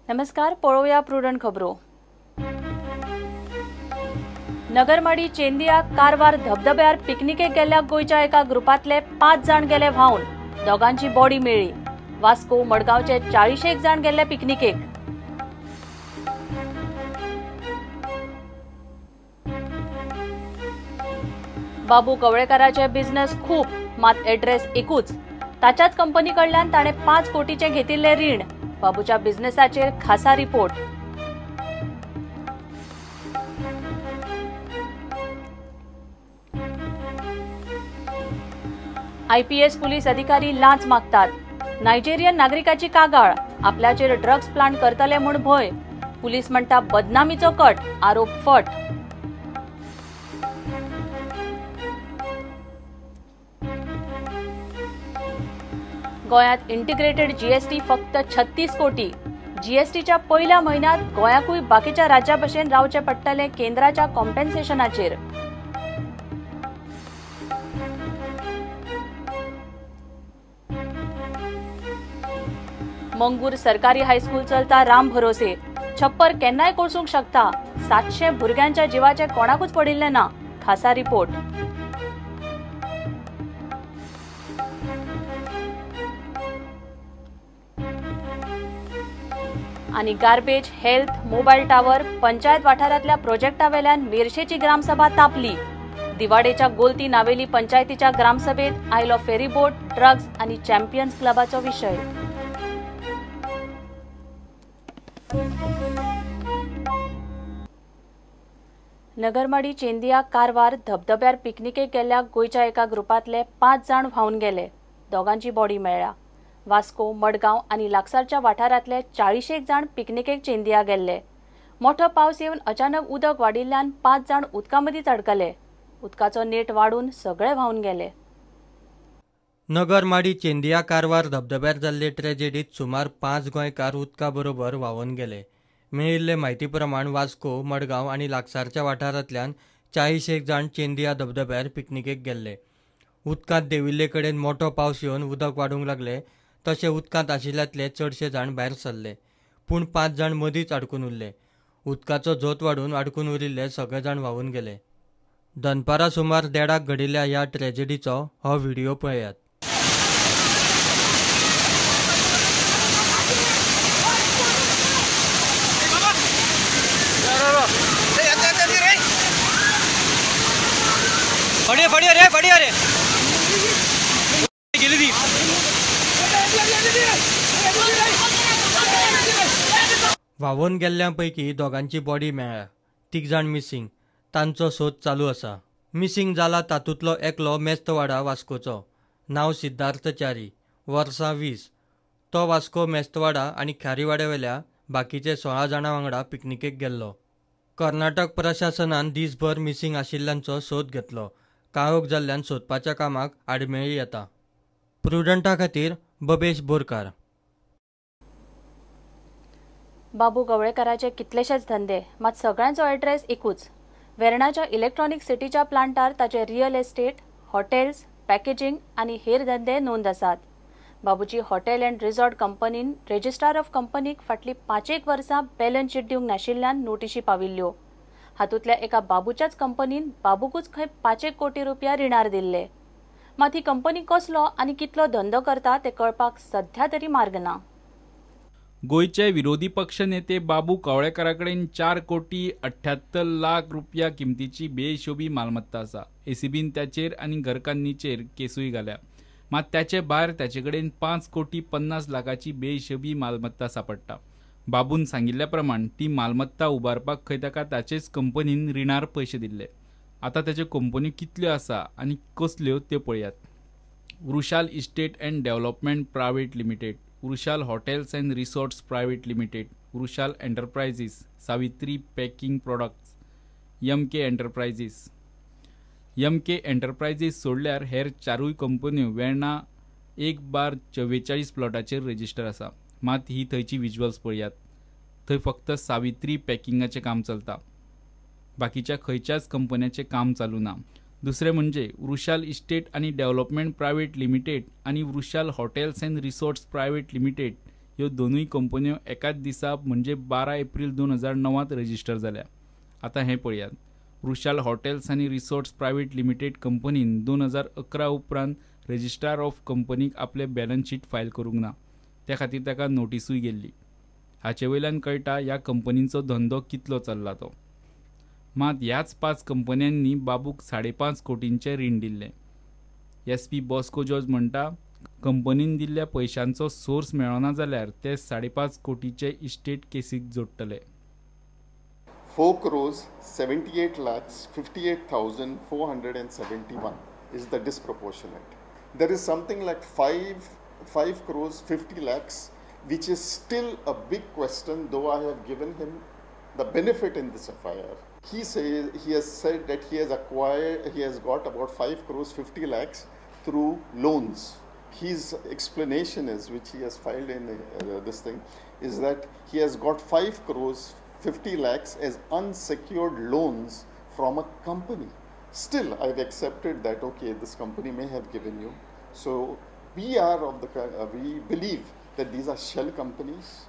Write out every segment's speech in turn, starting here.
नमस्कार, पळोवया प्रुडंट खबरो। नगरमाडी चेंदिया कारवार धबधब्यार पिकनिकेक गेल्ल्या गोयच्या एका ग्रुपातले 5 जाण गेले व्हावून। दोगांची बॉडी मेळ्ळी। वास्को मडगावचे 40 जाण गेल्ले पिकनिकेक। बाबू कवळेकराचे बिझनेस खूप, मात एड्रेस एकूच। ताच्याच कंपनी कडल्यान ताणे 5 कोटीचे घेतिल्ले रीण। बाबूच्या बिझनेसाचेर खासा रिपोर्ट। IPS पुलीस अधिकारी लाच मागतात। नायजेरियन नागरिकाची कागाळ, आपल्याचेर ड्रग्स प्लांट करतले म्हूण भय। पुलीस म्हणटा बदनामीचो कट, आरोप फट। गोयात इंटिग्रेटेड GST फक्त 36 कोटी। GSTच्या पहिल्या महिन्यात गोयाकूय बाकीच्या राज्या भशेन रावचे पडटले केंद्राच्या कॉम्पेन्सेशनाचेर। मंगूर सरकारी हायस्कूल चलता राम भरोसे। छप्पर केन्नाय कोसळूंक शकता। 700 भुरग्यांच्या जिवाचे कोणाकूच पडिल्ले ना। खासा रिपोर्ट। आणि garbage, health, mobile tower, panchayat वाठारातल्या प्रोजेक्टा वेल्यान मेरशेची ग्रामसभा तापली। दिवाडेच्या गोलती नावेली पंचायतीच्या ग्रामसभेत आयलो फेरीबोट, ड्रग्स आणि चॅम्पियन्स क्लबाचो विषय। नगरमाडी चेंदिया कारवार धबधब्यार पिकनिकेक गेल्ल्या गोयच्या एका ग्रुपातले 5 जाण व्हावून गेले। दोगांची बॉडी मेळ्ळ्या। वास्को, मडगाव आणि लागसारच्या वाठारातले 40 जाण पिकनिकेक चेंदिया गेल्ले। मोठो पावस येवन अचानक उदक वाडिल्ल्यान 5 जाण उदकामदींच अडकले। उदकाचो नेट वाडून सगळे व्हावून गेले। नगरमाडी चेंदिया कारवार धबधब्यार जाल्ले ट्रेजेडीत सुमार 5 गोंयकार उदका बरोबर व्हावून गेले। मेळिल्ले म्हायती प्रमाण वास्को, मडगाव आणि लागसारच्या वाठारांतल्यान 40 जाण चेंदिया धबधब्यार पिकनिकेक गेल्ले। उदकांत देंविल्ले कडेन मोठो पावस येवन उदक वाडूंक लागले। तशें उदकांत आशिल्ल्यातले चडशे जाण भायर सरले, पूण 5 जाण मदींच अडकून उरले। उदकाचो झोत वाडून अडकून उरिल्ले सगळे जाण व्हावून गेले। दनपारां सुमार 1:30 घडिल्ल्या ह्या ट्रेजेडीचो हो व्हिडिओ पळयात। व्हावून गेल्ल्यांपैकी दोगांची बॉडी मेळ्ळ्या। 3 जाण मिसींग, तांचो सोद चालू आसा। मिसींग जाला तातूंतलो एकलो मेस्तवाडा वास्कोचो। नांव सिद्धार्थ च्यारी, वर्सां 20। तो वास्को, मेस्तवाडा आनी खारीवाड्या वेल्या बाकीचे 16 जाणां वांगडा पिकनिकेक गेल्लो। कर्नाटक प्रशासनान दिसभर मिसींग आशिल्ल्यांचो सोद घेतलो। काळोख जाल्ल्यान सोदपाच्या कामाक आडमेळी येता। प्रुडंटा खातीर बबेश बोरकार। बाबू कवळेकराचे कितलेशेच धंदे, मात सगळ्यांचो एड्रेस एकूच। वेर्णाच्या इलेक्ट्रॉनिक सिटीच्या प्लांटार ताचे रियल एस्टेट, हॉटेल्स, पॅकेजिंग आणि हेर धंदे नोंद आसात। बाबूची हॉटेल अँड रिसॉर्ट कंपनीन रेजिस्ट्रार ऑफ कंपनीक फाटली 5 वर्सां बॅलन्स शीट दिवंक नाशिल्ल्यान नोटीशी पाविल्ल्यो। हातूंतल्या एका बाबूच्याच कंपनीन बाबूकूच खंय 5 कोटी रुपया रिणार दिल्ले। मात ही कंपनी कसलो आनी कितलो धंदो करता ते कळपाक सध्या तरी मार्ग ना। गोयचे विरोधी पक्ष नेते बाबू कवळेकराकडेन 4 कोटी 78 लाख रुपया किमतीची बेहिशोबी मालमत्ता आसा। एसीबीन त्याचेर आनी घरकान्नीचेर केसूय घाल्या। मात त्याचे भायर त्याचेकडेन 5 कोटी 50 लाखाची बेहिशोबी मालमत्ता सापडटा। बाबून सांगिल्ल्या प्रमाण ती मालमत्ता उबारपाक खंय ताका ताचेच कंपनीन रिणार पैसे दिल्ले। आता त्याच्यो कंपनी कितल्यो आसा आनी कसल्यो त्यो पळयात। Vrushal estate and development private limited, Vrushal hotels and resorts private limited, Vrushal enterprises, Savitri packing products, MK enterprises. MK enterprises सोडल्यार हेर 4 कंपन्यो वेर्णा 1/44 प्लॉटाचेर रजिस्टर आसा। मात ही थंयची विज्युअल्स पळयात। थंय फक्त सावित्री पॅकिंगाचें काम चलता, बाकीच्या खंयच्याच कंपन्याचें काम चालू ना। दुसरे म्हणजे वृषाल इस्टेट आणि डेव्हलपमेंट प्रायव्हेट लिमिटेड आणि Vrushal hotels and resorts private limited ह्यो दोनूय कंपन्यो एकाच दिसा म्हणजे 12 एप्रिल 2009 रजिस्टर जाल्या. आता हें पळयात. वृषाल हॉटेल्स आनी रिसॉर्ट्स प्रायव्हेट लिमिटेड कंपनीन 2011 उपरांत रजिस्ट्रार ऑफ कंपनीक आपले बॅलन्स शीट फायल करूंक ना. त्या खातीर ताका नोटीसूय गेल्ली. हाचे वयल्यान कळटा ह्या कंपनींचो धंदो कितलो चल्ला तो. मात ह्याच 5 कंपन्यांनी बाबूक 5.5 कोटींचें रीण दिल्लें. SP बॉस्को जॉर्ज म्हणटा, कंपनीन दिल्ल्या पयशांचो सोर्स मेळना जाल्यार ते 5.5 कोटीचे estate केसीक जोडटले. 4 crores 78 lakhs 58,471 is the disproportionate. There is something like 5 crores 50 lakhs, which is still a big question, though I have given him the benefit in this FIR. He has said that he has got about 5 crores 50 lakhs through loans. His explanation is, which he has filed in this thing, is that he has got 5 crores 50 lakhs as unsecured loans from a company. Still, I've accepted that, okay, this company may have given you. So we believe that these are shell companies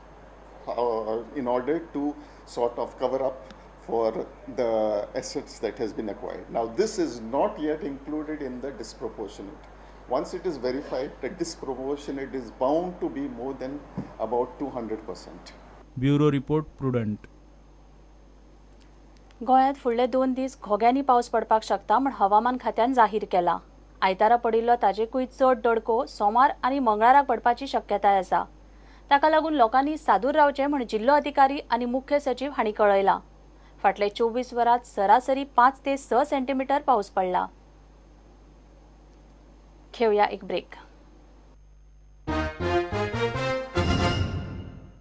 in order to sort of cover up for the assets that has been acquired. Now, this is not yet included in the disproportionate. Once it is verified, the disproportionate is bound to be more than about 200%. Bureau report prudent. गोंयांत फुडले 2 दीस घोग्यांनी पावस पडपाक शकता म्हूण हवामान खात्यान जाहीर केला. आयतारा पडिल्लो ताजेकूय चड दडको सोमार आनी मंगळाराक पडपाची शक्यताय आसा. ताका लागून लोकांनी सादूर रावचें म्हूण जिल्लो अधिकारी आनी मुख्य सचिव हांणी कळयलां. फाटले 24 वरांत सरासरी 5 ते 6 सेंटीमीटर पावस पडला. घेवया एक ब्रेक.